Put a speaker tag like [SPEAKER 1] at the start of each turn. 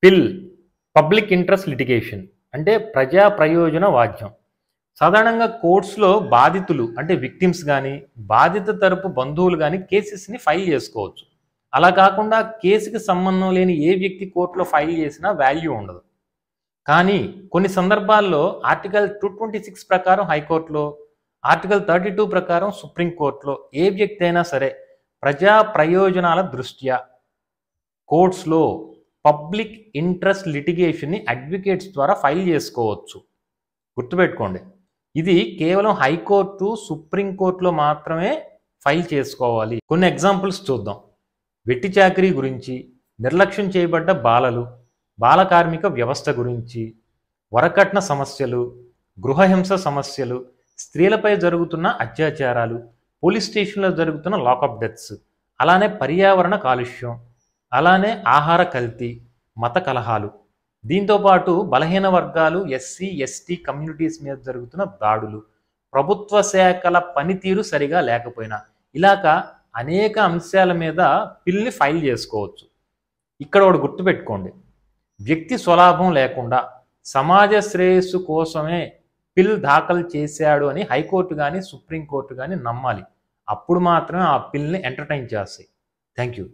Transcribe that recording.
[SPEAKER 1] పిల్ public interest litigation అంటే ప్రజా ప్రయోజన వాద్యం. సాధారణంగా కోర్ట్స్‌లో బాధితులు అంటే విక్టిమ్స్ గాని, బాధిత తరపు బంధువులు గాని కేసెస్‌ని ఫైల్ చేసుకోవచ్చు. అలా కాకుండా కేసుకి సంబంధం లేని ఏ వ్యక్తి కోర్ట్‌లో ఫైల్ చేసినా వాల్యూ ఉండదు. కానీ కొన్ని సందర్భాల్లో ఆర్టికల్ 226 ప్రకారం హైకోర్టులో, ఆర్టికల్ 32 ప్రకారం సుప్రీం కోర్టులో ఏ వ్యక్తి అయినా సరే ప్రజా ప్రయోజనాల దృష్ట్యా కోర్ట్స్‌లో పబ్లిక్ ఇంట్రెస్ట్ లిటిగేషన్‌ని అడ్వకేట్స్ ద్వారా ఫైల్ చేసుకోవచ్చు. గుర్తుపెట్టుకోండి. ఇది కేవలం హైకోర్టు, సుప్రీం కోర్టులో మాత్రమే ఫైల్ చేసుకోవాలి. కొన్ని ఎగ్జాంపుల్స్ చూద్దాం. వెట్టి చాకిరీ గురించి, నిర్లక్ష్యం చేయబడ్డ బాలలు, బాల కార్మిక వ్యవస్థ గురించి, వరకట్న సమస్యలు, గృహహింస సమస్యలు, స్త్రీలపై జరుగుతున్న అత్యాచారాలు, పోలీస్ స్టేషన్లో జరుగుతున్న లాకప్ డెత్స్, అలానే పర్యావరణ కాలుష్యం, అలానే ఆహార కల్తీ, మత కలహాలు, దీంతోపాటు బలహీన వర్గాలు, ఎస్సీ, ఎస్టీ కమ్యూనిటీస్ మీద జరుగుతున్న దాడులు, ప్రభుత్వ శాఖల పనితీరు సరిగా లేకపోయినా ఇలాగా అనేక అంశాల మీద పిల్ని ఫైల్ చేసుకోవచ్చు. ఇక్కడ ఒకటి గుర్తుపెట్టుకోండి. వ్యక్తి స్వలాభం లేకుండా సమాజ శ్రేయస్సు కోసమే పిల్ దాఖలు చేశాడు అని హైకోర్టు కానీ సుప్రీంకోర్టు కానీ నమ్మాలి. అప్పుడు మాత్రమే ఆ పిల్ని ఎంటర్టైన్ చేస్తాయి. Thank you.